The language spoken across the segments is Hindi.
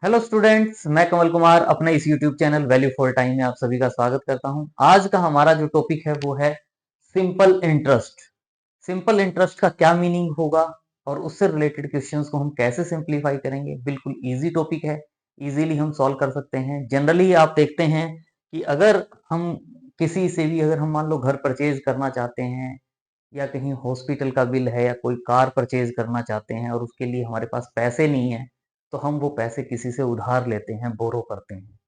हेलो स्टूडेंट्स, मैं कमल कुमार अपने इस YouTube channel value for time में आप सभी का स्वागत करता हूं। आज का हमारा जो टॉपिक है वो है सिंपल इंटरेस्ट। सिंपल इंटरेस्ट का क्या मीनिंग होगा और उससे रिलेटेड क्वेश्चंस को हम कैसे सिंप्लीफाई करेंगे। बिल्कुल इजी टॉपिक है, इजीली हम सॉल्व कर सकते हैं। जनरली आप देखते हैं कि अगर हम किसी से भी अगर हम मान लो घर परचेज करना चाहते हैं या कहीं हॉस्पिटल का बिल है या कोई कार परचेज करना चाहते हैं और उसके लिए हमारे पास पैसे नहीं है, तो हम वो पैसे किसी से उधार लेते हैं, बोरो करते हैं।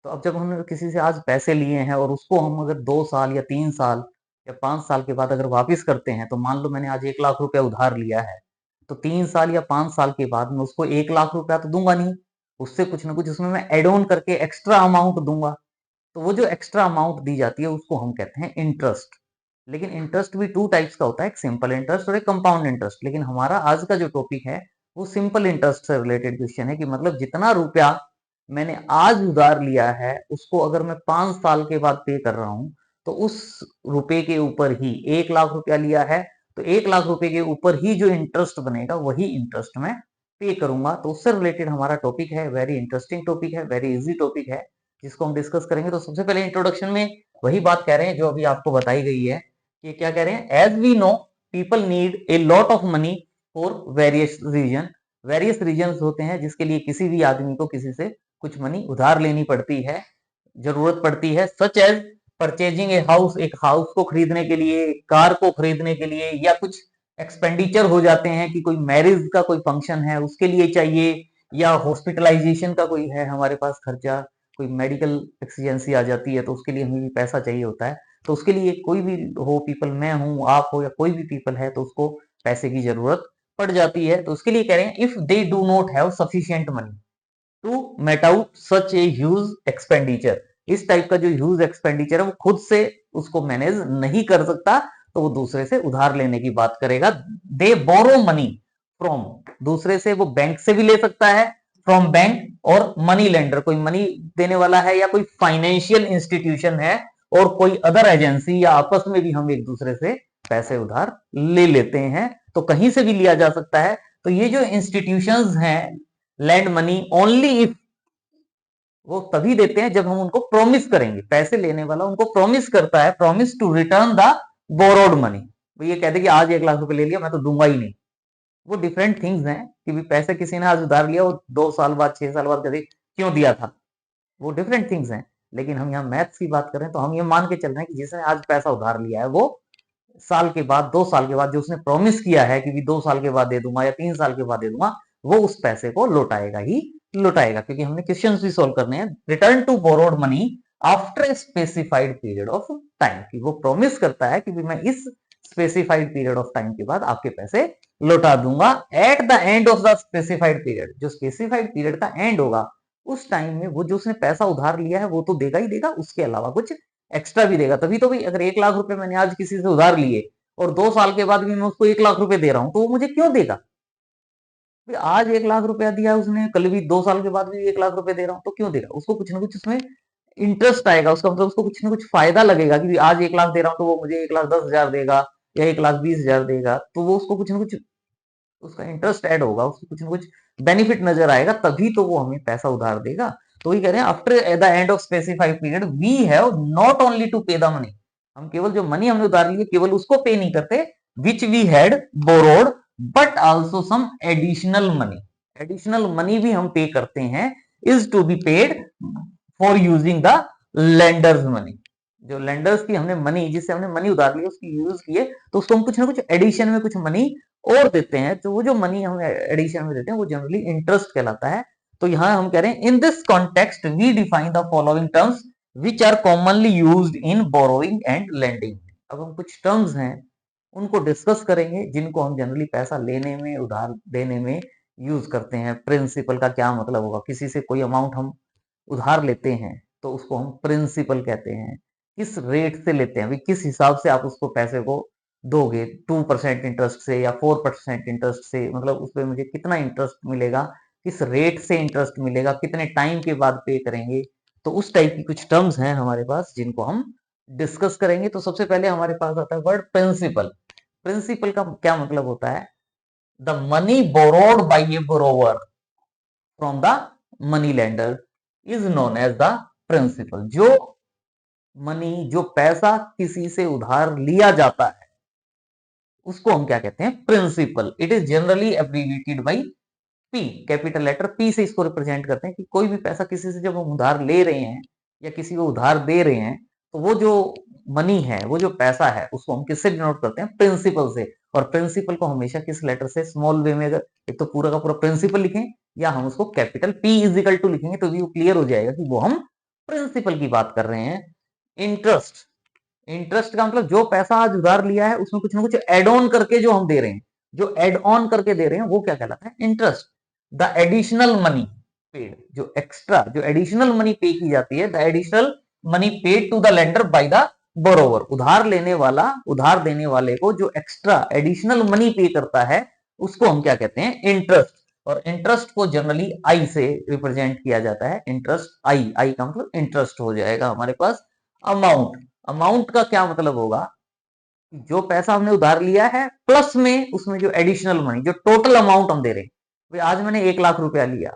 तो अब जब हमने किसी से आज पैसे लिए हैं और उसको हम अगर 2 साल या 3 साल या 5 साल के बाद अगर वापस करते हैं, तो मान लो मैंने आज 1 लाख रुपया उधार लिया है, तो 3 साल या 5 साल के बाद मैं उसको 1 लाख रुपया तो दूंगा नहीं, उससे कुछ ना कुछ उसमें मैं एड ऑन करके एक्स्ट्रा अमाउंट दूंगा। तो वो जो एक्स्ट्रा अमाउंट दी जाती है उसको हम कहते हैं इंटरेस्ट। लेकिन इंटरेस्ट भी टू टाइप्स का होता है, एक सिंपल इंटरेस्ट और एक कंपाउंड इंटरेस्ट। लेकिन हमारा आज का जो टॉपिक है वो सिंपल इंटरेस्ट से रिलेटेड क्वेश्चन है कि मतलब जितना रुपया मैंने आज उधार लिया है उसको अगर मैं 5 साल के बाद पे कर रहा हूं, तो उस रुपए के ऊपर ही 1 लाख रुपया लिया है, तो 1 लाख रुपए के ऊपर ही जो इंटरेस्ट बनेगा वही इंटरेस्ट मैं पे करूंगा। तो उससे रिलेटेड हमारा टॉपिक है, वेरी इंटरेस्टिंग टॉपिक है, वेरी इजी टॉपिक है, जिसको हम डिस्कस करेंगे। तो सबसे पहले इंट्रोडक्शन में वही बात कह रहे हैं जो अभी आपको बताई गई है कि क्या कह रहे हैं, as we know people need a lot of money for various reason. Various reason होते हैं जिसके लिए किसी भी आदमी को किसी से कुछ मनी उधार लेनी पड़ती है, जरूरत पड़ती है। Such as purchasing a house, एक हाउस को खरीदने के लिए, कार को खरीदने के लिए, या कुछ एक्सपेंडिचर हो जाते हैं कि कोई मैरिज का कोई फंक्शन है उसके लिए चाहिए, या हॉस्पिटलाइजेशन का कोई है हमारे पास खर्चा, कोई मेडिकल एक्सीजेंसी आ जाती है तो उसके लिए हमें भी पैसा चाहिए होता है। तो उसके लिए कोई भी हो, पीपल, मैं हूं, आप हो, या कोई भी पीपल है, तो उसको पैसे की जरूरत पड़ जाती है। तो उसके लिए कह रहे हैं, if they do not have sufficient money to meet out such a huge expenditure. इस टाइप का जो ह्यूज एक्सपेंडिचर है वो खुद से उसको मैनेज नहीं कर सकता, तो वो दूसरे से उधार लेने की बात करेगा। दे बोरो मनी फ्रॉम, दूसरे से वो बैंक से भी ले सकता है, फ्रॉम बैंक, और मनी लेंडर, कोई मनी देने वाला है या कोई फाइनेंशियल इंस्टीट्यूशन है, और कोई अदर एजेंसी, या आपस में भी हम एक दूसरे से पैसे उधार ले लेते हैं। तो कहीं से भी लिया जा सकता है। तो ये जो इंस्टीट्यूशंस हैं, लैंड मनी ओनली इफ, वो तभी देते हैं जब हम उनको प्रॉमिस करेंगे। पैसे लेने वाला उनको प्रॉमिस करता है, promise to return the borrowed money. वो ये कहते हैं कि आज 1 लाख रुपए ले लिया, मैं तो दूंगा ही नहीं। वो डिफरेंट थिंग्स हैं कि भी पैसे किसी ने आज उधार लिया और 2 साल बाद, 6 साल बाद कहते क्यों दिया था, वो डिफरेंट थिंग्स हैं। लेकिन हम यहाँ मैथ्स की बात करें तो हम ये मान के चल रहे हैं कि जिसने आज पैसा उधार लिया है वो साल के बाद, 2 साल के बाद, जो उसने प्रॉमिस किया है कि भी 2 साल के बाद दे दूंगा या 3 साल के बाद दे दूंगा, वो उस पैसे को लौटाएगा ही लौटाएगा। क्योंकि हमने क्वेश्चंस भी सोल्व करने हैं। Return to borrowed money after specified period of time, की वो प्रॉमिस करता है कि भी मैं इस स्पेसिफाइड पीरियड ऑफ टाइम के बाद आपके पैसे लौटा दूंगा। At the end of the specified period, जो स्पेसिफाइड पीरियड का एंड होगा उस टाइम में वो जो उसने पैसा उधार लिया है वो तो देगा ही देगा, उसके अलावा कुछ एक्स्ट्रा भी देगा। तभी तो भाई, अगर 1 लाख रुपए मैंने आज किसी से उधार लिए और 2 साल के बाद भी मैं उसको 1 लाख रुपए दे रहा हूं, तो वो मुझे क्यों देगा? भाई आज 1 लाख रुपया दिया उसने, कल भी 2 साल के बाद भी 1 लाख रुपए दे रहा हूं, तो क्यों देगा? उसको कुछ ना कुछ उसमें इंटरेस्ट आएगा, उसका मतलब उसको कुछ ना कुछ फायदा लगेगा कि आज 1 लाख दे रहा हूं तो वो मुझे 1,10,000 देगा या 1,20,000 देगा। तो वो उसको कुछ ना कुछ उसका इंटरेस्ट ऐड होगा, उसको कुछ ना कुछ बेनिफिट नजर आएगा, तभी तो वो हमें पैसा उधार देगा। तो वही कह रहे हैं, after the end of specified period we have not only to pay the money, हम केवल जो मनी हमने उधार ली है केवल उसको पे नहीं करते, which we had borrowed, but also some additional money, additional money भी हम पे करते हैं, is to be paid for using the lender's money. जो लेंडर्स की हमने मनी, जिससे हमने मनी उधार ली उसकी यूज किए, तो उसको हम कुछ ना कुछ एडिशन में कुछ मनी और देते हैं। तो वो जो मनी हम एडिशन में देते हैं वो जनरली इंटरेस्ट कहलाता है। तो यहां हम कह रहे हैं, in this context we define the following terms which are commonly used in borrowing and lending. अब हम कुछ टर्म्स हैं उनको डिस्कस करेंगे जिनको हम जनरली पैसा लेने में, उधार देने में यूज करते हैं। प्रिंसिपल का क्या मतलब होगा, किसी से कोई अमाउंट हम उधार लेते हैं तो उसको हम प्रिंसिपल कहते हैं। किस रेट से लेते हैं, किस हिसाब से आप उसको पैसे को दोगे, 2% इंटरेस्ट से या 4% इंटरेस्ट से, मतलब उस पर मुझे कितना इंटरेस्ट मिलेगा, किस रेट से इंटरेस्ट मिलेगा, कितने टाइम के बाद पे करेंगे। तो उस टाइप की कुछ टर्म्स हैं हमारे पास जिनको हम डिस्कस करेंगे। तो सबसे पहले हमारे पास आता है वर्ड प्रिंसिपल। प्रिंसिपल का क्या मतलब होता है, the money borrowed by a borrower from the money lender is known as the principal. जो मनी, जो पैसा किसी से उधार लिया जाता है उसको हम क्या कहते हैं? Principal. It is generally abbreviated by P, capital letter P से इसको रिप्रेजेंट करते हैं कि कोई भी पैसा किसी से जब हम उधार ले रहे हैं या किसी को उधार दे रहे हैं तो वो जो मनी है, वो जो पैसा है, उसको हम किससे डिनोट करते हैं? प्रिंसिपल से। और प्रिंसिपल को हमेशा किस लेटर से? स्मॉल वे में। अगर एक तो पूरा का पूरा प्रिंसिपल लिखें या हम उसको capital P is equal to लिखेंगे तो भी वो क्लियर हो जाएगा कि वो हम प्रिंसिपल की बात कर रहे हैं। इंटरेस्ट, इंटरेस्ट का मतलब जो पैसा आज उधार लिया है उसमें कुछ ना कुछ एड ऑन करके जो हम दे रहे हैं, जो एड ऑन करके दे रहे हैं वो क्या कहलाता है? Interest. The additional money paid, जो एक्स्ट्रा, जो एडिशनल मनी पे की जाती है, the additional money paid to the lender by the borrower. उधार लेने वाला उधार देने वाले को जो एक्स्ट्रा एडिशनल मनी पे करता है उसको हम क्या कहते हैं? इंटरेस्ट। और इंटरेस्ट को जनरली आई से रिप्रेजेंट किया जाता है। इंटरेस्ट आई, आई का मतलब इंटरेस्ट हो जाएगा हमारे पास। अमाउंट, अमाउंट का क्या मतलब होगा? जो पैसा हमने उधार लिया है प्लस में उसमें जो एडिशनल मनी, जो टोटल अमाउंट हम दे रहे हैं। आज मैंने 1 लाख रुपया लिया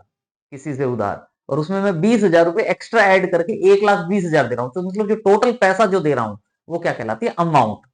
किसी से उधार और उसमें मैं 20,000 रुपए एक्स्ट्रा ऐड करके 1,20,000 दे रहा हूं, तो मतलब जो टोटल पैसा जो दे रहा हूं वो क्या कहलाती है? Amount.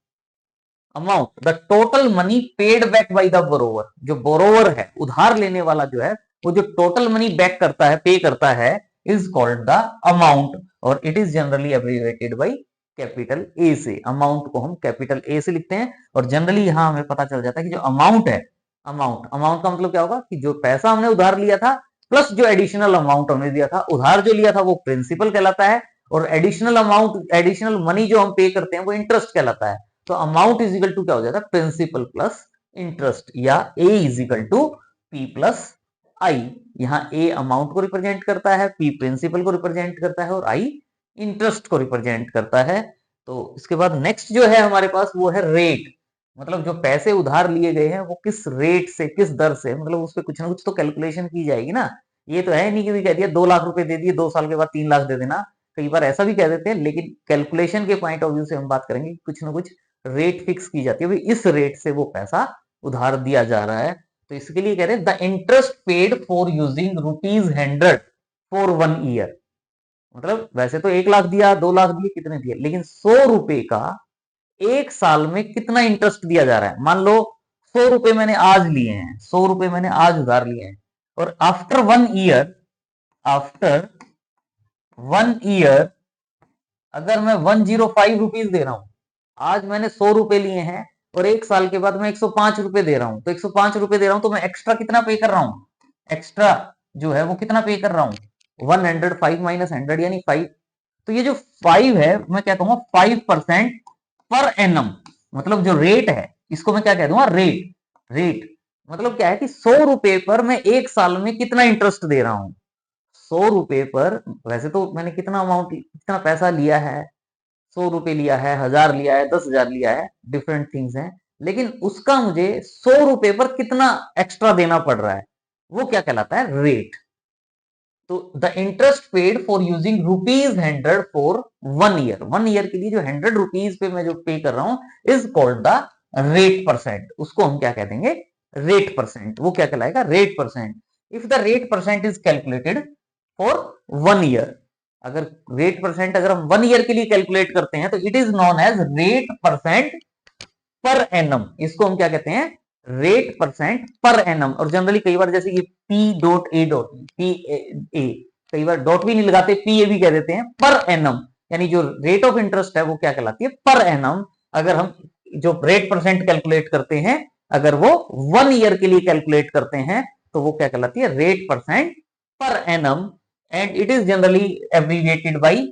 Amount, the total money paid back by the borrower. जो बोरोवर है, उधार लेने वाला जो है, वो जो टोटल मनी बैक करता है, पे करता है, इज कॉल्ड द अमाउंट। और it is generally abbreviated by capital A से। अमाउंट को हम कैपिटल ए से लिखते हैं और जनरली यहां हमें पता चल जाता है कि जो अमाउंट है, अमाउंट, अमाउंट का मतलब क्या होगा कि जो पैसा हमने उधार लिया था प्लस जो एडिशनल अमाउंट हमने दिया था। उधार जो लिया था वो प्रिंसिपल कहलाता है और एडिशनल अमाउंट, एडिशनल मनी जो हम पे करते हैं वो इंटरेस्ट कहलाता है। तो अमाउंट इज इक्वल टू क्या हो जाता है? प्रिंसिपल प्लस इंटरेस्ट, या A is equal to P plus I. यहाँ ए अमाउंट को रिप्रेजेंट करता है, पी प्रिंसिपल को रिप्रेजेंट करता है और आई इंटरेस्ट को रिप्रेजेंट करता है। तो इसके बाद नेक्स्ट जो है हमारे पास वो है रेट। मतलब जो पैसे उधार लिए गए हैं वो किस रेट से, किस दर से, मतलब उस पर कुछ ना कुछ तो कैलकुलेशन की जाएगी ना। ये तो है नहीं कि भी कह दिया 2 लाख रुपए दे दिए, 2 साल के बाद 3 लाख दे देना। कई बार ऐसा भी कह देते हैं, लेकिन कैलकुलेशन के पॉइंट ऑफ व्यू से हम बात करेंगे कुछ ना कुछ रेट फिक्स की जाती है, भाई इस रेट से वो पैसा उधार दिया जा रहा है। तो इसके लिए कह रहे हैं the interest paid for using ₹100 for 1 year. मतलब वैसे तो 1 लाख दिया, 2 लाख दिए, कितने दिए, लेकिन 100 रुपए का 1 साल में कितना इंटरेस्ट दिया जा रहा है? मान लो 100 रुपए मैंने आज लिए हैं, 100 रुपए मैंने आज उधार लिए हैं और आफ्टर 1 ईयर, आफ्टर 1 ईयर अगर मैं 105 रुपीज दे रहा हूं, आज मैंने 100 रुपए लिए हैं और 1 साल के बाद मैं 105 रुपए दे रहा हूं, तो 105 रुपए दे रहा हूं तो मैं एक्स्ट्रा कितना पे कर रहा हूं? एक्स्ट्रा जो है वो कितना पे कर रहा हूं? 105 माइनस 100 यानी 5। तो ये जो 5 है मैं क्या कहूंगा? 5% पर एनम। मतलब जो रेट है इसको मैं क्या कह दूंगा? रेट। रेट मतलब क्या है कि 100 रुपए पर मैं 1 साल में कितना इंटरेस्ट दे रहा हूं? 100 रुपए पर, वैसे तो मैंने कितना अमाउंट, कितना पैसा लिया है, 100 रुपए लिया है, 1000 लिया है, 10,000 लिया है, डिफरेंट थिंग्स हैं, लेकिन उसका मुझे 100 रुपए पर कितना एक्स्ट्रा देना पड़ रहा है वो क्या कहलाता है? रेट। तो the interest paid for using ₹100 for 1 year, 1 year के लिए जो 100 रुपीज पे मैं जो पे कर रहा हूं is called the rate percent. उसको हम क्या कह देंगे? Rate percent. वो क्या कहलाएगा? Rate percent. If the rate percent is calculated for 1 year, अगर रेट परसेंट अगर हम 1 ईयर के लिए कैलकुलेट करते हैं तो it is known as rate percent per annum. इसको हम क्या कहते हैं? Rate percent per annum. और जनरली कई बार जैसे ये P dot A dot P A, कई बार डॉट भी नहीं लगाते, पी ए भी कह देते हैं, पर एनम। यानी जो रेट ऑफ इंटरेस्ट है वो क्या कहलाती है? Per annum. अगर हम जो रेट परसेंट कैलकुलेट करते हैं, अगर वो 1 ईयर के लिए कैलकुलेट करते हैं तो वो क्या कहलाती है? Rate percent per annum. And it is generally abbreviated by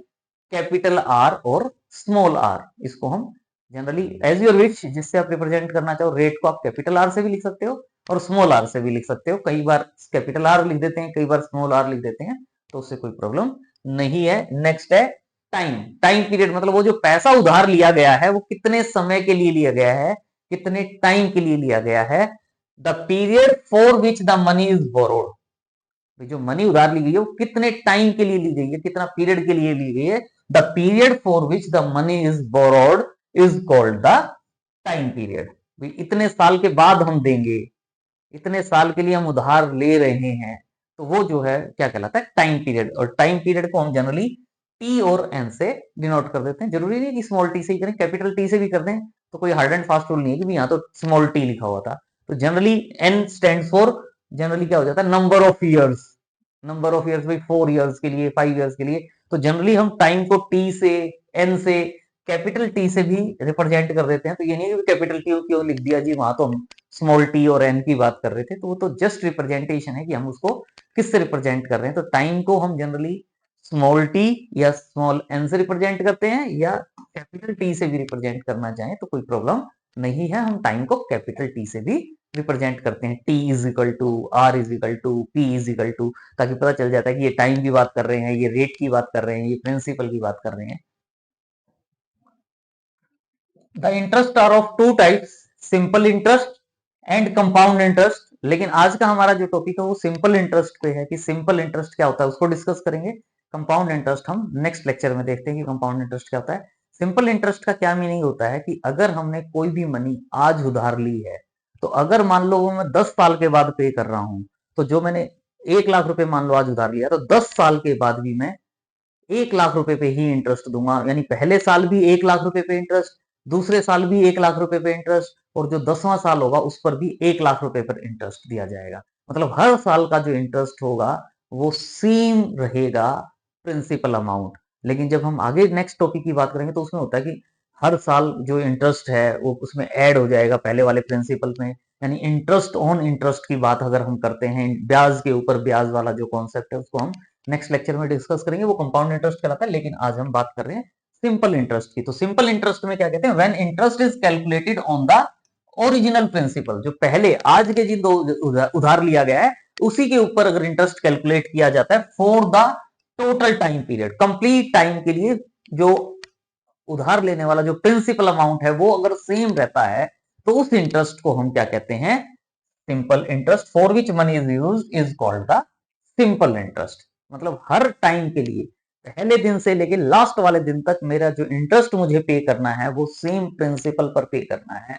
capital R और स्मॉल आर। इसको हम जनरली एज योर विश, जिससे आप रिप्रेजेंट करना चाहो, रेट को आप कैपिटल आर से भी लिख सकते हो और स्मॉल आर से भी लिख सकते हो। कई बार कैपिटल आर लिख देते हैं, कई बार स्मॉल आर लिख देते हैं, तो उससे कोई प्रॉब्लम नहीं है। नेक्स्ट है टाइम। टाइम पीरियड मतलब वो जो पैसा उधार लिया गया है वो कितने समय के लिए लिया गया है, कितने टाइम के लिए लिया गया है। The period for which the money is borrowed. जो मनी उधार ली गई है वो कितने टाइम के लिए ली गई है, कितना पीरियड के लिए ली गई है। The period for which the money is borrowed is called the time period. इतने साल के बाद हम देंगे, इतने साल के लिए हम उधार ले रहे हैं, तो वो जो है क्या कहलाता है, टाइम पीरियड। और टाइम पीरियड को हम जनरली टी और एन से डिनोट कर देते हैं। जरूरी नहीं कि स्मॉल टी से ही करें, कैपिटल टी से भी कर दें, तो कोई हार्ड एंड फास्ट रूल नहीं है कि यहाँ तो स्मॉल टी लिखा हुआ था। तो generally N stand for, generally क्या हो जाता है, number of years. Number of years भाई 4 ईयर्स के लिए, 5 ईयर्स के लिए। तो जनरली हम टाइम को टी से, एन से, कैपिटल टी से भी रिप्रेजेंट कर देते हैं। तो ये नहीं है कि कैपिटल टी क्यों लिख दिया जी, वहां तो हम स्मॉल टी और एन की बात कर रहे थे। तो वो तो जस्ट रिप्रेजेंटेशन है कि हम उसको किससे रिप्रेजेंट कर रहे हैं। तो टाइम को हम जनरली स्मॉल टी या स्मॉल एन से रिप्रेजेंट करते हैं, या कैपिटल टी से भी रिप्रेजेंट करना चाहें तो कोई प्रॉब्लम नहीं है। हम टाइम को कैपिटल टी से भी रिप्रेजेंट करते हैं, T is equal to, R is equal to, P is equal to, ताकि पता चल जाता है कि ये टाइम की बात कर रहे हैं, ये रेट की बात कर रहे हैं, ये प्रिंसिपल की बात कर रहे हैं। The interest are of two types, simple interest and compound interest. लेकिन आज का हमारा जो टॉपिक है वो सिंपल इंटरेस्ट पे है, कि सिंपल इंटरेस्ट क्या होता है उसको डिस्कस करेंगे। कंपाउंड इंटरेस्ट हम नेक्स्ट लेक्चर में देखते हैं कि कंपाउंड इंटरेस्ट क्या होता है। सिंपल इंटरेस्ट का क्या मीनिंग होता है कि अगर हमने कोई भी मनी आज उधार ली है, तो अगर मान लो वो मैं 10 साल के बाद पे कर रहा हूं, तो जो मैंने 1 लाख रुपए मान लो आज उधार लिया, तो 10 साल के बाद भी मैं 1 लाख रुपए पे ही इंटरेस्ट दूंगा। यानी पहले साल भी 1 लाख रुपए पे इंटरेस्ट, दूसरे साल भी 1 लाख रुपए पे इंटरेस्ट, और जो 10वां साल होगा उस पर भी 1 लाख रुपए पर इंटरेस्ट दिया जाएगा। मतलब हर साल का जो इंटरेस्ट होगा वो सेम रहेगा, प्रिंसिपल अमाउंट। लेकिन जब हम आगे नेक्स्ट टॉपिक की बात करेंगे तो उसमें होता है कि हर साल जो इंटरेस्ट है वो उसमें ऐड हो जाएगा पहले वाले प्रिंसिपल में। यानी इंटरेस्ट ऑन इंटरेस्ट की बात अगर हम करते हैं, ब्याज के ऊपर ब्याज वाला जो कॉन्सेप्ट है उसको हम नेक्स्ट लेक्चर में डिस्कस करेंगे, वो कंपाउंड इंटरेस्ट कहलाता है। लेकिन आज हम बात कर रहे हैं सिंपल इंटरेस्ट की। तो सिंपल इंटरेस्ट में क्या कहते हैं, when interest is calculated on the original principal, जो पहले आज के जिन दो उधार लिया गया है उसी के ऊपर अगर इंटरेस्ट कैलकुलेट किया जाता है for the total time period, complete time के लिए, जो उधार लेने वाला जो प्रिंसिपल अमाउंट है वो अगर सेम रहता है, तो उस इंटरेस्ट को हम क्या कहते हैं, simple interest. For which money is use is called the simple interest. मतलब हर टाइम के लिए पहले दिन से लेके लास्ट वाले दिन तक मेरा जो इंटरेस्ट मुझे पे करना है वो सेम प्रिंसिपल पर पे करना है,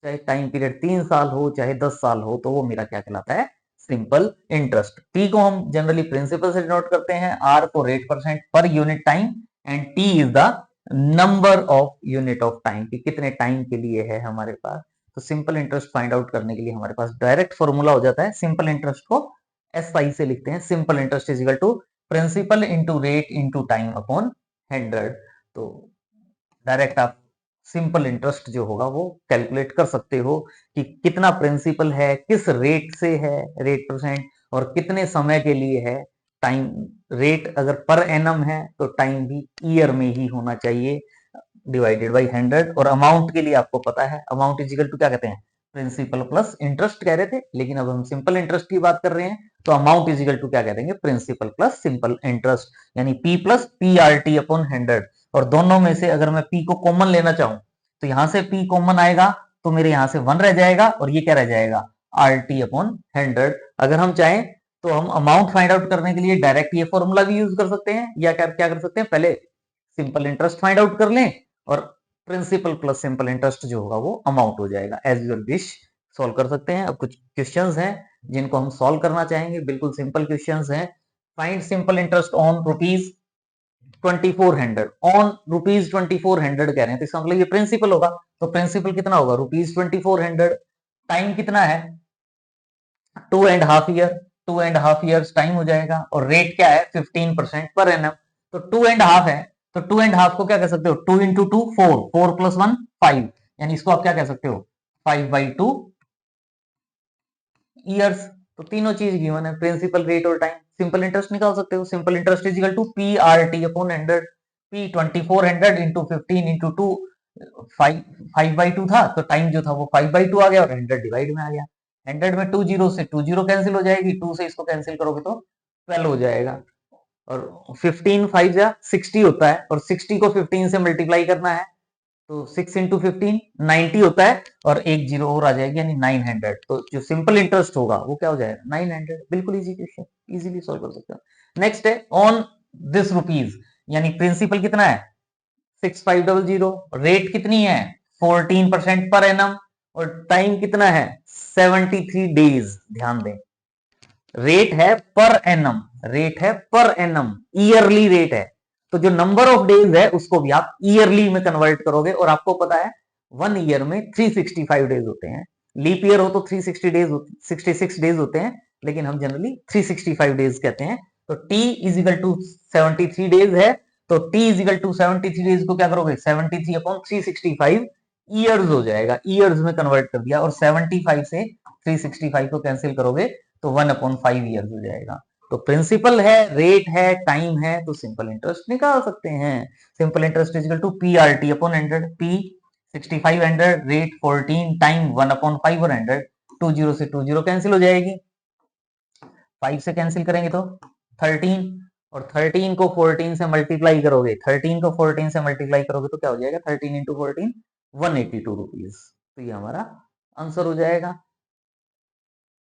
चाहे टाइम पीरियड 3 साल हो चाहे 10 साल हो, तो वो मेरा क्या कहलाता है, सिंपल इंटरेस्ट। पी को हम जनरली प्रिंसिपल से डिनोट करते हैं, आर को rate percent per unit time, and T is the number of unit of time, कि कितने टाइम के लिए है हमारे पास। तो सिंपल इंटरेस्ट फाइंड आउट करने के लिए हमारे पास डायरेक्ट फॉर्मूला हो जाता है। सिंपल इंटरेस्ट को एस आई से लिखते हैं, simple interest is equal to principal into rate into time upon 100। तो डायरेक्ट आप सिंपल इंटरेस्ट जो होगा वो कैलकुलेट कर सकते हो कि कितना प्रिंसिपल है, किस रेट से है, रेट परसेंट, और कितने समय के लिए है टाइम। रेट अगर पर एनम है तो टाइम भी ईयर में ही होना चाहिए, डिवाइडेड बाई 100। और अमाउंट के लिए आपको पता है, अमाउंट इजिकल टू क्या कहते हैं, प्रिंसिपल प्लस इंटरेस्ट कह रहे थे, लेकिन अब हम सिंपल इंटरेस्ट की बात कर रहे हैं तो अमाउंट इजिकल टू क्या कह देंगे, प्रिंसिपल प्लस सिंपल इंटरेस्ट, यानी P plus P R T upon 100। और दोनों में से अगर मैं पी को कॉमन लेना चाहूं तो यहां से पी कॉमन आएगा तो मेरे यहां से 1 रह जाएगा, और ये क्या रह जाएगा, आर टी अपॉन 100। अगर हम चाहें तो हम अमाउंट फाइंड आउट करने के लिए डायरेक्ट ये फॉर्मूला भी यूज कर सकते हैं, या क्या कर सकते हैं, पहले सिंपल इंटरेस्ट फाइंड आउट कर लें और प्रिंसिपल प्लस सिंपल इंटरेस्ट जो होगा वो अमाउंट हो जाएगा। एज यूर विश सॉल्व कर सकते हैं। अब कुछ क्वेश्चंस हैं जिनको हम सॉल्व करना चाहेंगे, बिल्कुल सिंपल क्वेश्चंस हैं। Find simple interest on rupees 2400, on rupees 2400 कह रहे हैं, तो इसका मतलब ये प्रिंसिपल होगा। तो प्रिंसिपल कितना होगा, रुपीज 2400। टाइम कितना है, 2.5 ईयर, 2.5 ईयर्स टाइम हो जाएगा। और रेट क्या है, 15% पर एनम। तो 2.5 है, तो 2.5 को क्या कह सकते हो, 2 इंटू 2 4, 4 प्लस 1 5, यानी इसको आप क्या कह सकते हो, 5/2 ईयर्स। तो तीनों चीज गिवन है, प्रिंसिपल, रेट और टाइम। सिंपल इंटरेस्ट निकाल सकते हो, simple interest is equal to P R T upon 100। P 2400 into 15 into 2, 5/2 था, तो टाइम जो था वो 5/2 आ गया, और 100 डिवाइड में आ गया। 100 में 2 जीरो से 2 जीरो कैंसिल हो जाएगी, 2 से इसको कैंसिल करोगे तो 12 हो जाएगा। और 15 5 या 60 होता है, और 60 को 15 से मल्टीप्लाई करना है, तो 6 इंटू 15 90 होता है, और एक जीरो और आ जाएगी यानी 900। तो जो सिंपल इंटरेस्ट होगा वो क्या हो जाएगा, 900। बिल्कुल इजी क्वेश्चन, इजीली सॉल्व कर सकते हो। नेक्स्ट है ऑन दिस रुपीज, यानी प्रिंसिपल कितना है 6500, रेट कितनी है 14% पर एनम, और टाइम कितना है 73 डेज। ध्यान दें रेट है पर एनम, रेट है पर एनम, ईयरली रेट है। तो जो नंबर ऑफ डेज है उसको भी आप ईयरली में कन्वर्ट करोगे, और आपको पता है 1 ईयर में 365 डेज होते हैं। लीप ईयर हो तो 360 डेज 66 डेज होते हैं, लेकिन हम जनरली 365 डेज कहते हैं। तो t is equal to 73 days है, तो t is equal to 73 days को क्या करोगे, 73 अपॉन 365 ईयर्स हो जाएगा, ईयर्स में कन्वर्ट कर दिया, और 75 से 365 को कैंसिल करोगे तो 1/5 ईयर्स हो जाएगा। तो प्रिंसिपल है, रेट है, टाइम है, तो सिंपल इंटरेस्ट निकाल सकते हैं। Simple interest is equal to P R T upon 100, P 65 100, rate 14, time 1/5 और 100, 20 से 20 कैंसिल हो जाएगी, 5 से कैंसिल करेंगे तो 13, और 13 को 14 से मल्टीप्लाई करोगे, 13 को 14 से मल्टीप्लाई करोगे तो क्या हो जाएगा, 13 इंटू 14 182 रुपीज। तो ये हमारा आंसर हो जाएगा।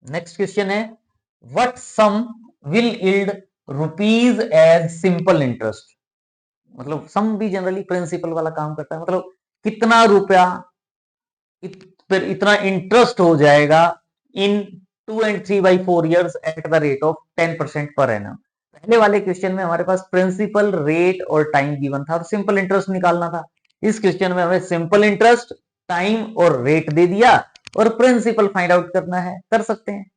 नेक्स्ट क्वेश्चन है, what sum will yield rupees as simple interest. मतलब सम भी जनरली प्रिंसिपल वाला काम करता है, मतलब कितना रुपया फिर इतना इंटरेस्ट हो जाएगा इन 2 and 3/4 years at the rate of 10% per annum. पहले वाले क्वेश्चन में हमारे पास प्रिंसिपल, रेट और टाइम गिवन था और सिंपल इंटरेस्ट निकालना था। इस क्वेश्चन में हमें सिंपल इंटरेस्ट, टाइम और रेट दे दिया और प्रिंसिपल फाइंड आउट करना है, कर सकते हैं।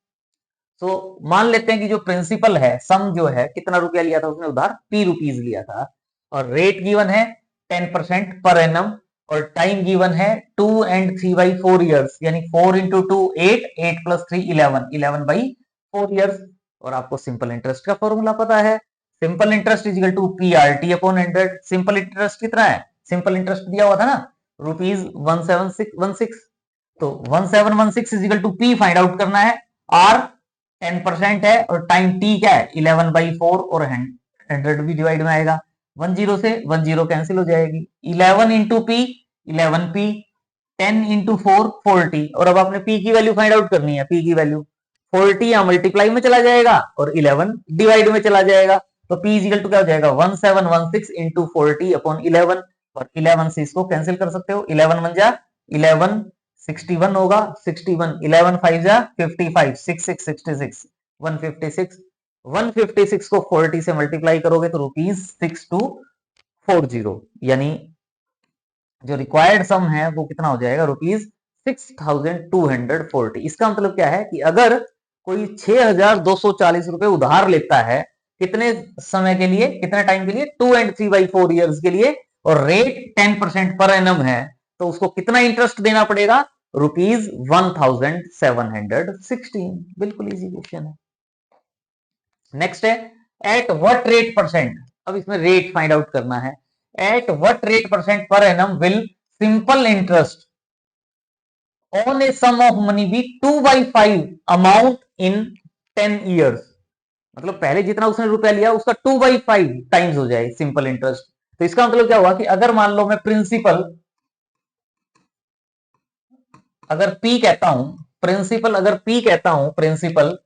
तो मान लेते हैं कि जो प्रिंसिपल है, सम जो है, कितना रुपया लिया था उसने उधार, p रुपीज लिया था, और रेट गिवन है 10% पर एनम, और टाइम गिवन है 2 and 3/4 ईयर्स, यानी 4 into 2 8, 8 plus 3 11, 11/4 ईयर्स। और आपको सिंपल इंटरेस्ट का फॉर्मूला पता है, simple interest is equal to P R T upon 100। Simple interest कितना है, सिंपल इंटरेस्ट दिया हुआ था ना, रुपीज 1716, तो 1716 is equal to P find out करना है, आर 10% है, और टाइम टी क्या है 11/4, और 100 भी डिवाइड में आएगा, 10 से 10 कैंसिल हो जाएगी, 11 इंटू पी 11p, 10 इंटू 4 40, और अब आपने p की वैल्यू फाइंड आउट करनी है। p की वैल्यू 40 या मल्टीप्लाई में चला जाएगा और 11 डिवाइड में चला जाएगा, तो p इजिकल टू क्या हो जाएगा 1716 इंटू 40 अपॉन 11, और 11 से इसको कैंसिल कर सकते हो, 11 1 जा 11, 61 होगा, 61, 11 5 जा 55, 66 66, 156, 156 को 40 से मल्टीप्लाई करोगे तो ₹6240, यानी जो रिक्वायर्ड सम है वो कितना हो जाएगा, ₹6240। इसका मतलब क्या है कि अगर कोई 6240 रुपए उधार लेता है, कितने समय के लिए, कितने टाइम के लिए, 2 and 3/4 ईयर्स के लिए, और रेट 10% पर एनम है, तो उसको कितना इंटरेस्ट देना पड़ेगा, ₹1716। बिल्कुल इजी क्वेश्चन है। नेक्स्ट है, एट व्हाट रेट परसेंट, अब इसमें रेट फाइंड आउट करना है, at what rate percent per annum will simple interest on a sum of money be 2/5 amount in 10 years. मतलब पहले जितना उसने रुपया लिया उसका 2/5 टाइम्स हो जाए सिंपल इंटरेस्ट। तो इसका मतलब क्या हुआ कि अगर मान लो मैं प्रिंसिपल, अगर पी कहता हूं, प्रिंसिपल अगर पी कहता हूं प्रिंसिपल,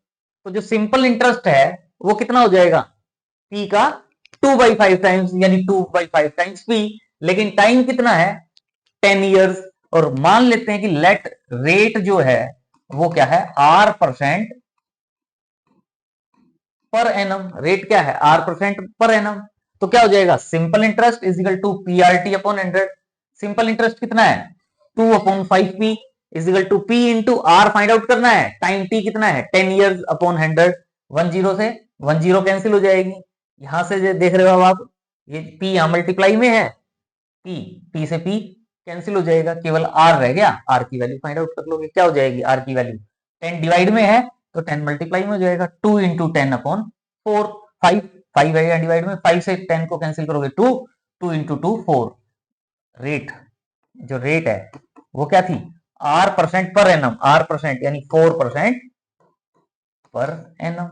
तो जो सिंपल इंटरेस्ट है वो कितना हो जाएगा, पी का 2/5 टाइम्स, यानी 2/5 टाइम्स पी, लेकिन टाइम कितना है 10 ईयर्स, और मान लेते हैं कि लेट रेट जो है वो क्या है, R% पर एनम, रेट क्या है R% पर एनम, तो क्या हो जाएगा, simple interest is equal to P R T upon 100। Simple interest कितना है 2/5p is equal to p into R find out करना है, टाइम t कितना है 10 ईयर्स अपॉन 100, 10 से 10 कैंसिल हो जाएगी, यहां से देख रहे हो आप, ये p यहां मल्टीप्लाई में है, p से p कैंसिल हो जाएगा, केवल r रह गया, r की वैल्यू फाइंड आउट कर लोगे, क्या हो जाएगी r की वैल्यू, 10 डिवाइड में है तो 10 मल्टीप्लाई में हो जाएगा, 2 इंटू 10 अपॉन 4, 5 5 है डिवाइड में, 5 से 10 को कैंसिल करोगे 2, 2 इंटू 2 4, रेट, जो रेट है वो क्या थी R% पर एनम, R% यानी 4% पर एनम।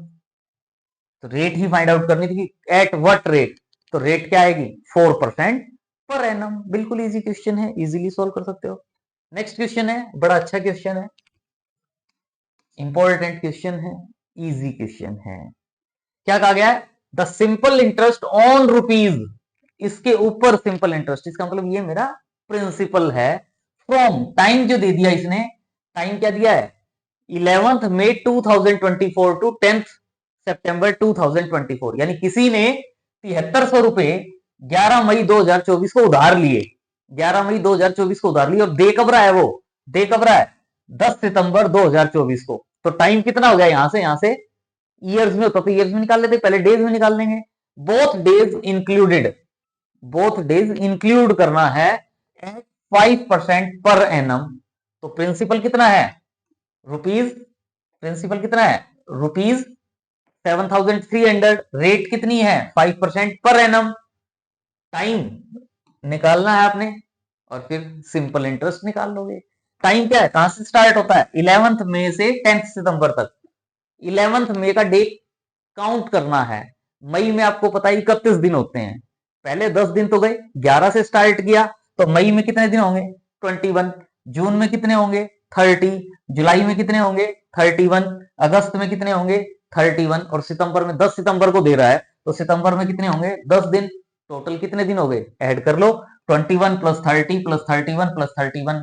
तो रेट ही फाइंड आउट करनी थी कि एट व्हाट रेट, तो रेट क्या आएगी 4% पर एनम। बिल्कुल इजी क्वेश्चन है, इजीली सॉल्व कर सकते हो। नेक्स्ट क्वेश्चन है, बड़ा अच्छा क्वेश्चन है, इंपॉर्टेंट क्वेश्चन है, इजी क्वेश्चन है। क्या कहा गया है, the simple interest on rupees, इसके ऊपर सिंपल इंटरेस्ट, इसका मतलब ये मेरा प्रिंसिपल है, फ्रॉम टाइम जो दे दिया इसने, टाइम क्या दिया है 11th May 2024 टू 10th सितंबर 2024, यानी किसी ने 7300 रुपए 11 मई 2024 को उधार लिए, 11 मई 2024 को उधार लिए, और दे कब रहा है, वो दे कब रहा है 10 सितंबर 2024 को। तो टाइम कितना हो गया, यहां से ईयर्स में होता तो ईयर्स में निकाल लेते, पहले डेज में निकाल लेंगे। Both days included, both days include करना है एट 5% पर एनम। तो प्रिंसिपल कितना है रुपीज, प्रिंसिपल कितना है रुपीज 7300, रेट कितनी है 5% पर एनम, टाइम निकालना है आपने, और फिर सिंपल इंटरेस्ट निकाल लोगे। टाइम क्या है, कहां से स्टार्ट होता है 11 मई से 10 सितंबर तक। 11 मई का डे काउंट करना है, मई में आपको पता है 31 दिन होते हैं, पहले 10 दिन तो गए, 11 से स्टार्ट किया तो मई में कितने दिन होंगे 21, जून में कितने होंगे 30, जुलाई में कितने होंगे 31, अगस्त में कितने होंगे 31, और सितंबर में 10 सितंबर को दे रहा है तो सितंबर में कितने होंगे 10 दिन। टोटल कितने दिन हो गए, ऐड कर लो 21 प्लस 30 प्लस 31 प्लस 31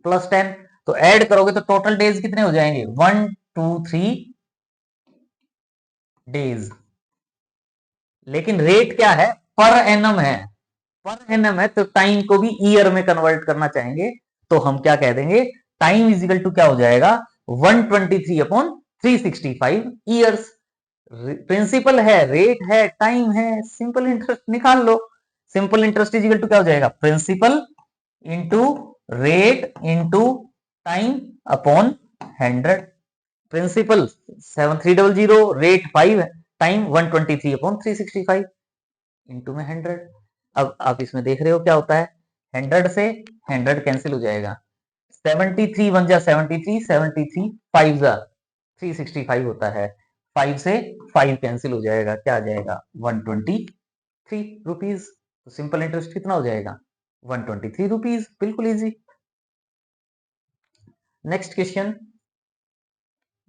प्लस 10, तो ऐड करोगे तो टोटल डेज कितने हो जाएंगे 1 2 3 डेज। लेकिन रेट क्या है पर एनम है, पर एनम है तो टाइम को भी ईयर में कन्वर्ट करना चाहेंगे तो हम क्या कह देंगे, टाइम इजिकल टू क्या हो जाएगा 123 अपॉन 365 ईयर्स। प्रिंसिपल है, रेट है, टाइम है, सिंपल इंटरेस्ट निकाल लो। सिंपल इंटरेस्ट इजिकल टू क्या हो जाएगा, principal into rate into time upon 100। Principal 7300, rate 5 है, टाइम 123 अपॉन 365 इंटू में 100। अब आप इसमें देख रहे हो क्या होता है, 100 से 100 कैंसिल हो जाएगा, 73 1 जा 73, 73 5 जा 365 होता है, 5 से 5 कैंसिल हो जाएगा, क्या आ जाएगा 123 रुपीज। तो सिंपल इंटरेस्ट कितना हो जाएगा 123 रुपीज, बिल्कुल easy. Next question,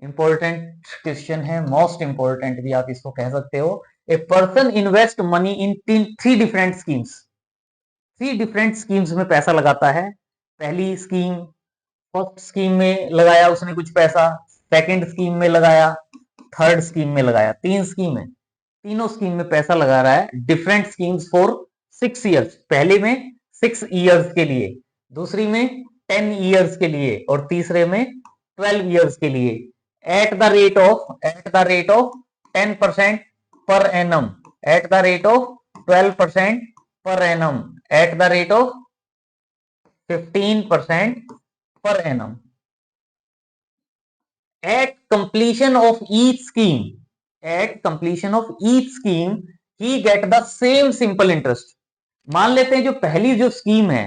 important question है, मोस्ट इंपॉर्टेंट भी आप इसको कह सकते हो। A person invest money in 3 different schemes, 3 different schemes में पैसा लगाता है। पहली स्कीम, फर्स्ट स्कीम में लगाया उसने कुछ पैसा, सेकंड स्कीम में लगाया, थर्ड स्कीम में लगाया, 3 स्कीम है, तीनों स्कीम में पैसा लगा रहा है। डिफरेंट स्कीम्स फॉर 6 ईयर्स, पहले में 6 ईयर्स के लिए, दूसरी में 10 ईयर्स के लिए, और तीसरे में 12 ईयर्स के लिए, at the rate of 10% per annum, at the rate of 12% per annum, at the rate of 15% per annum. At completion of each scheme, he get the same simple interest. मान लेते हैं जो पहली जो स्कीम है,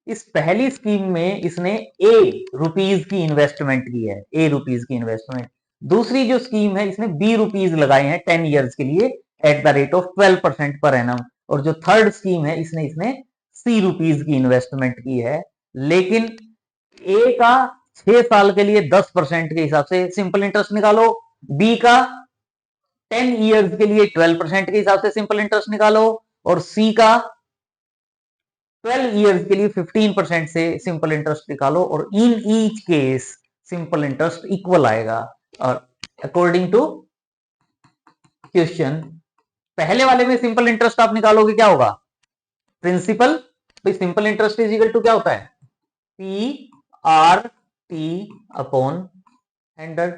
इस पहली स्कीम में इसने ₹A की इन्वेस्टमेंट की है, ₹A की इन्वेस्टमेंट। दूसरी जो स्कीम है इसने ₹B लगाए हैं 10 ईयर्स के लिए एट द रेट ऑफ 12% पर एनम, और जो थर्ड स्कीम है इसने ₹C की इन्वेस्टमेंट की है। लेकिन ए का 6 साल के लिए 10% के हिसाब से सिंपल इंटरेस्ट निकालो, बी का 10 ईयर्स के लिए 12% के हिसाब से सिंपल इंटरेस्ट निकालो, और सी का 12 ईयर्स के लिए 15% से सिंपल इंटरेस्ट निकालो, और in each case simple interest equal आएगा। और अकॉर्डिंग टू क्वेश्चन, पहले वाले में सिंपल इंटरेस्ट आप निकालोगे क्या होगा, प्रिंसिपल, तो simple interest is equal to क्या होता है PRT upon 100।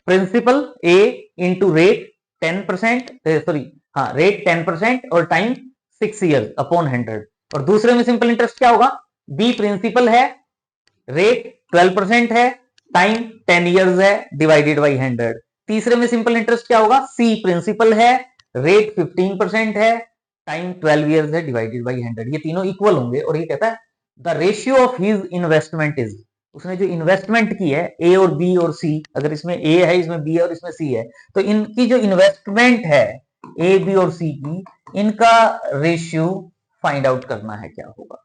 Principal A into rate 10%, rate 10% और टाइम 6 ईयर्स अपॉन 100। और दूसरे में सिंपल इंटरेस्ट क्या होगा, B प्रिंसिपल है, रेट 12% है, टाइम 10 ईयर्स है, डिवाइडेड बाई 100। तीसरे में सिंपल इंटरेस्ट क्या होगा, C प्रिंसिपल है, रेट 15% है, टाइम 12 ईयर्स है, डिवाइडेड बाई 100। ये तीनों इक्वल होंगे, और ये कहता है the ratio of his investment is, उसने जो इन्वेस्टमेंट की है ए और बी और सी, अगर इसमें ए है, इसमें बी है और इसमें सी है, तो इनकी जो इन्वेस्टमेंट है ए बी और सी की, इनका रेशियो फाइंड आउट करना है क्या होगा।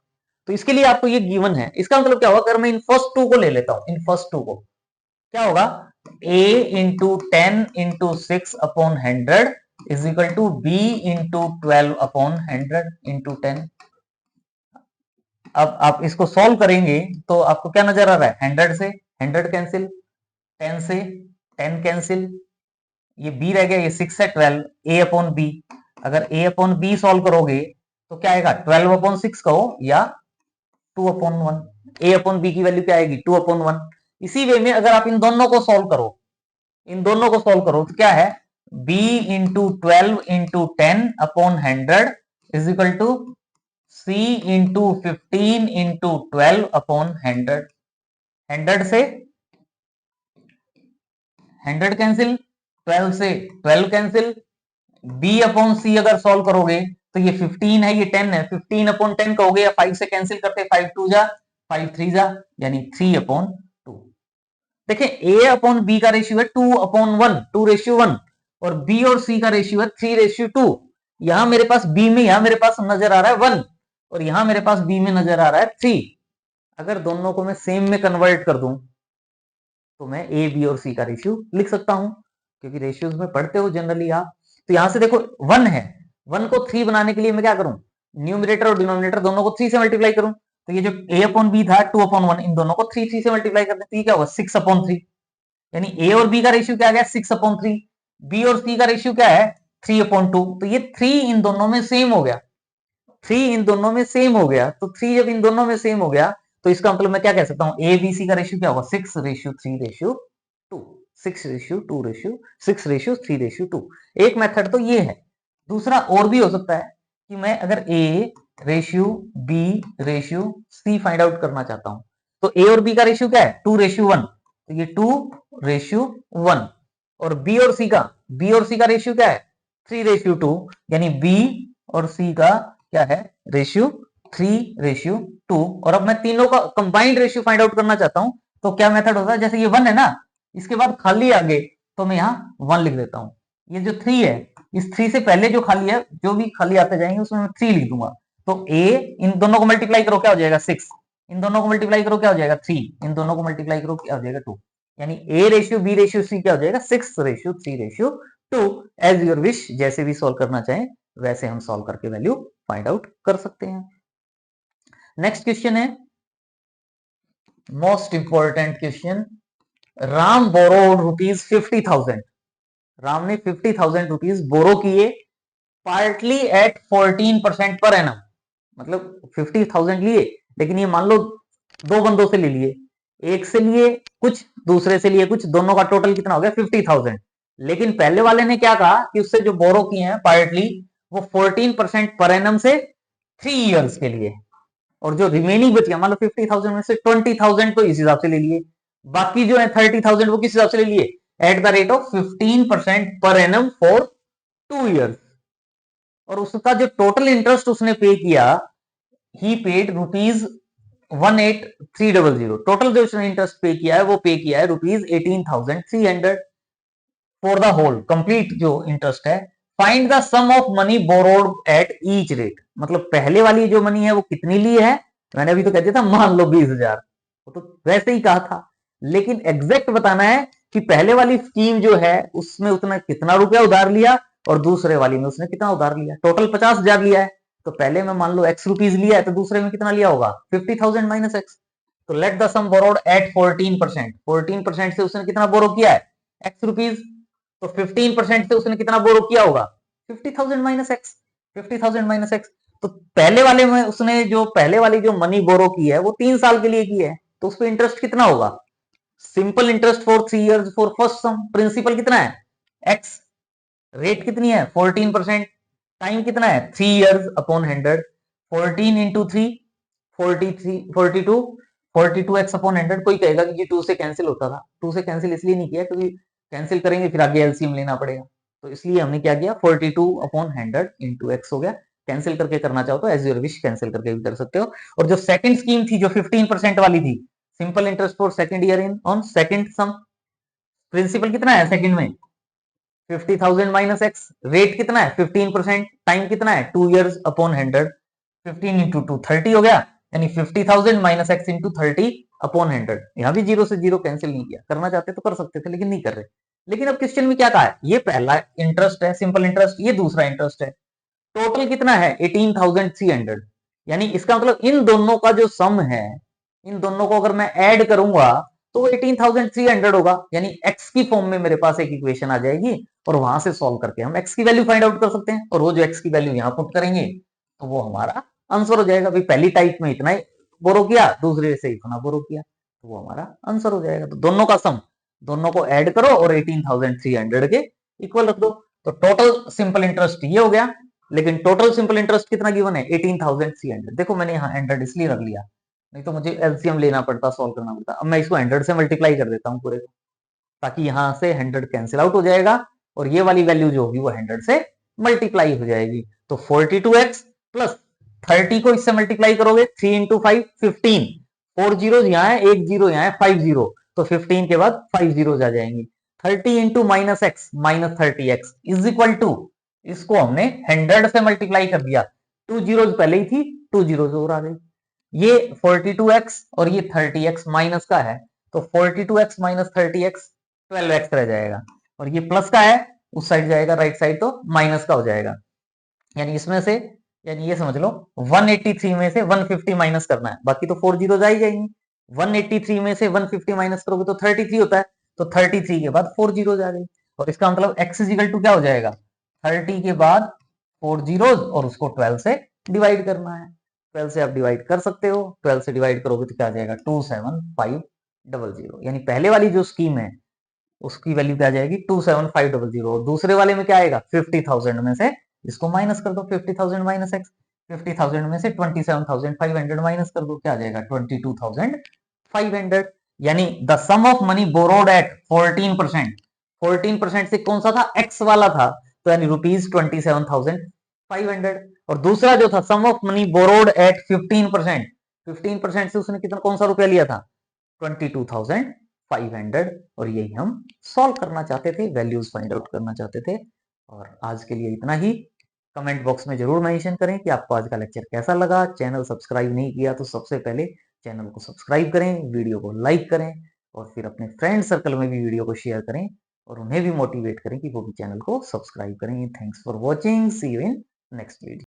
तो इसके लिए आपको ये गिवन है, इसका मतलब क्या होगा, अगर मैं इन फर्स्ट टू को ले लेता हूं, इन फर्स्ट टू को क्या होगा, a into 10 into 6 upon 100 is equal to b into 12 upon 100 into 10। अब आप इसको सॉल्व करेंगे तो आपको क्या नजर आ रहा है, 100 से 100 कैंसिल, 10 से 10 कैंसिल, ये b रह गया, ये 6 है 12, a अपॉन b। अगर a अपॉन b सॉल्व करोगे तो क्या आएगा, 12 अपॉन 6 कहो या 2 अपॉन 1। a अपॉन b की वैल्यू क्या आएगी, 2 अपॉन 1। इसी वे में अगर आप इन दोनों को सॉल्व करो, इन दोनों को सॉल्व करो तो क्या है, b into 12 into 10 upon 100 is equal to c into 15 into 12 upon 100। 100 से 100 कैंसिल, 12 से 12 कैंसिल, b अपॉन c अगर सॉल्व करोगे तो ये 15 है, ये 10 है, 15 अपॉन 10 कहोगे या 5 से कैंसिल करते, 5 2 जा 5 3 जा, यानी 3 अपॉन 2। देखिए a अपॉन b का रेशियो है 2 अपॉन 1, 2:1, और b और c का रेशियो है 3:2। यहां मेरे पास b में, यहां मेरे पास नजर आ रहा है 1 और यहां मेरे पास b में नजर आ रहा है 3। अगर दोनों को मैं सेम में कन्वर्ट कर दूं तो मैं ए बी और सी का रेशियो लिख सकता हूं, क्योंकि रेशियोज में पढ़ते हो जनरली आप। तो यहां से देखो 1 है, 1 को 3 बनाने के लिए मैं क्या करूं, न्यूमरेटर और डिनोमिनेटर दोनों को 3 से मल्टीप्लाई करूं। तो ये जो a अपॉन बी था 2 अपॉन 1, इन दोनों को 3 3 से मल्टीप्लाई कर देते, क्या होगा 6 अपॉन 3। यानी a और b का रेशियो क्या आ गया 6 अपॉन 3, b और c का रेशियो क्या है 3 अपॉन 2। तो ये 3 इन दोनों में सेम हो गया, 3 इन दोनों में सेम हो गया। तो 3 जब इन दोनों में सेम हो गया तो इसका मतलब मैं क्या कह सकता हूं, ए बी सी का रेशियो क्या होगा 6:3:2, 6:3:2। एक मेथड तो ये है। दूसरा और भी हो सकता है कि मैं अगर A ratio B ratio C find out करना चाहता हूं, तो ए और बी का रेशियो क्या है 2:1, तो ये 2:1, और बी और सी का रेशियो क्या है 3:2, यानी बी और सी का क्या है रेशियो 3:2। और अब मैं तीनों का कंबाइंड रेशियो फाइंड आउट करना चाहता हूं, तो क्या मेथड होता है, जैसे ये 1 है ना, इसके बाद खाली आगे तो मैं यहां 1 लिख देता हूं। ये जो 3 है, इस 3 से पहले जो खाली है, जो भी खाली आते जाएंगे उसमें मैं 3 लिख दूंगा। तो ए, इन दोनों को मल्टीप्लाई करो क्या हो जाएगा 6, इन दोनों को मल्टीप्लाई करो क्या हो जाएगा 3, इन दोनों को मल्टीप्लाई करो क्या हो जाएगा 2। यानी A ratio B ratio C क्या हो जाएगा 6:3:2। एज योर विश, जैसे भी सॉल्व करना चाहें वैसे हम सॉल्व करके वैल्यू फाइंड आउट कर सकते हैं। नेक्स्ट क्वेश्चन है most important question. Ram borrowed ₹50,000, Ram ने 50,000 रुपीज बोरो किए पार्टली एट 14% पर एनम। मतलब 50,000 लिए, लेकिन ये मान लो दो बंदों से ले लिए, एक से लिए कुछ, दूसरे से लिए कुछ, दोनों का टोटल कितना हो गया 50,000। लेकिन पहले वाले ने क्या कहा कि उससे जो बोरो किए हैं पार्टली वो 14% पर एनम से 3 इयर्स के लिए, और जो रिमेनिंग बची मान लो 50,000 में से 20,000 तो इस हिसाब से ले लिए, बाकी जो है 30,000 वो किस हिसाब से ले लिए at the rate of 15% per annum for 2 years. और उसका जो टोटल इंटरेस्ट उसने पे किया, ही पेड ₹18,300। टोटल जो उसने इंटरेस्ट पे किया है वो पे किया है ₹18,300 फॉर द होल कंप्लीट जो इंटरेस्ट है। Find the sum of money borrowed at each rate. मतलब पहले वाली जो मनी है वो कितनी ली है, मैंने अभी तो कह दिया था मान लो 20,000, वो तो वैसे ही कहा था, लेकिन एग्जैक्ट बताना है कि पहले वाली स्कीम जो है उसमें उसने कितना रुपया उधार लिया और दूसरे वाली में उसने कितना उधार लिया। टोटल 50,000 लिया है, तो पहले में मान लो x रुपीज लिया है, तो दूसरे में कितना लिया होगा 50,000 माइनस x। तो let the sum borrowed at 14%, 14% से उसने कितना बोरो किया है x रुपीज, तो 15% से उसने कितना बोरो किया होगा 50,000 माइनस एक्स, 50,000 माइनस एक्स। तो पहले वाले में उसने जो पहले वाली जो मनी बोरो की है वो 3 साल के लिए की है, तो उस पर इंटरेस्ट कितना होगा, simple interest for 3 years for first sum, principal कितना है एक्स, रेट कितनी है 14%, टाइम कितना है 3 years upon 100, 14 into 3 43 42, 42x upon 100। कोई कहेगा कि 2 से कैंसिल होता था, 2 से कैंसिल इसलिए नहीं किया क्योंकि कैंसिल करेंगे फिर आगे एलसीएम लेना पड़ेगा, तो इसलिए हमने क्या किया 42 अपॉन 100 इंटू एक्स हो गया। कैंसिल करके करना चाहो तो एज योर विश कैंसिल करके भी कर सकते हो। और जो सेकंड स्कीम थी जो 15% वाली थी, simple interest for second year in on second sum, principal कितना है सेकंड में 50,000 माइनस एक्स, रेट कितना है 15%, टाइम कितना है 2 इयर्स अपॉन 100, 15 इंटू 2 30 हो गया, यानी 50,000 माइनस एक्स इंटू 30 अपॉन 100। यहां भी जीरो से जीरो कैंसिल नहीं किया, करना चाहते तो कर सकते थे लेकिन नहीं कर रहे। लेकिन अब क्वेश्चन में क्या कहा है, ये पहला इंटरेस्ट है सिंपल इंटरेस्ट, ये दूसरा इंटरेस्ट है, टोटल कितना है 18,300। यानी इसका मतलब इन दोनों का जो सम है, इन दोनों को अगर मैं ऐड करूंगा तो वो 18,300 होगा, यानी x की फॉर्म में मेरे पास एक इक्वेशन आ जाएगी और वहां से सॉल्व करके हम x की वैल्यू फाइंड आउट कर सकते हैं, और वो जो x की वैल्यू यहाँ पुट करेंगे तो वो हमारा आंसर हो जाएगा। भाई पहली टाइप में इतना ही बोरो किया, दूसरे से इतना बोरो किया, तो वो हमारा आंसर हो जाएगा। तो दोनों का सम, दोनों को ऐड करो और 18,300 के इक्वल रख दो, तो टोटल सिंपल इंटरेस्ट ये हो गया। लेकिन टोटल सिंपल इंटरेस्ट कितना गिवन है, 18,300। देखो मैंने यहाँ 100 इसलिए रख लिया, नहीं तो मुझे एलसीएम लेना पड़ता, सॉल्व करना पड़ता। अब मैं इसको 100 से मल्टीप्लाई कर देता हूँ पूरे को, ताकि यहाँ से 100 कैंसिल आउट हो जाएगा और ये वाली वैल्यू जो होगी वो 100 से मल्टीप्लाई हो जाएगी। तो 42x प्लस 30 को इससे मल्टीप्लाई करोगे, 3 इंटू 5 15, 4 जीरो यहाँ है, एक जीरो यहाँ है, 5 जीरो, तो 15 के बाद 5 जीरो आ जाएंगी। 30 into minus X minus 30x is equal to, इसको हमने 100 से मल्टीप्लाई कर दिया, 2 जीरोज पहले ही थी, 2 जीरोज और आ गई। ये 42x और ये 30x माइनस का है, तो 42x माइनस 30x 12x रह जाएगा, और ये प्लस का है, उस साइड जाएगा राइट साइड, तो माइनस का हो जाएगा। यानी इसमें से, यानी ये समझ लो 183 में से 150 माइनस करना है, बाकी तो 4 जीरो आ ही जाएंगी। 183 में से 150 माइनस करोगे तो 33 होता है, तो 33 के बाद 4 जीरो आ गई, और इसका मतलब x इक्वल टू क्या हो जाएगा, 30 के बाद 4 जीरो और उसको 12 से डिवाइड करना है। 12 से आप डिवाइड कर सकते हो, 12 से डिवाइड करोगे तो क्या आ जाएगा 27500, यानी पहले वाली जो स्कीम है उसकी वैल्यू क्या आ जाएगी 27500, और दूसरे वाले में क्या आएगा 50,000 में से इसको माइनस कर दो, 50,000 माइनस एक्स, 50,000 में से 27,500 माइनस कर दो, क्या आ जाएगा 22,500। यानी the sum of money borrowed at 14%, 14% से कौन सा था, एक्स वाला था, तो यानी रुपीज 27,500। और दूसरा जो था सम ऑफ मनी बोरोड एट 15%, 15% से उसने कितना कौन सा रुपया लिया था 22,500, और यही हम सॉल्व करना चाहते थे, वैल्यूज फाइंड आउट करना चाहते थे। और आज के लिए इतना ही। कमेंट बॉक्स में जरूर मेंशन करें कि आपको आज का लेक्चर कैसा लगा। चैनल सब्सक्राइब नहीं किया तो सबसे पहले चैनल को सब्सक्राइब करें, वीडियो को लाइक करें, और फिर अपने फ्रेंड सर्कल में भी वीडियो को शेयर करें और उन्हें भी मोटिवेट करें कि वो भी चैनल को सब्सक्राइब करें। Thanks for watching, see you in next video.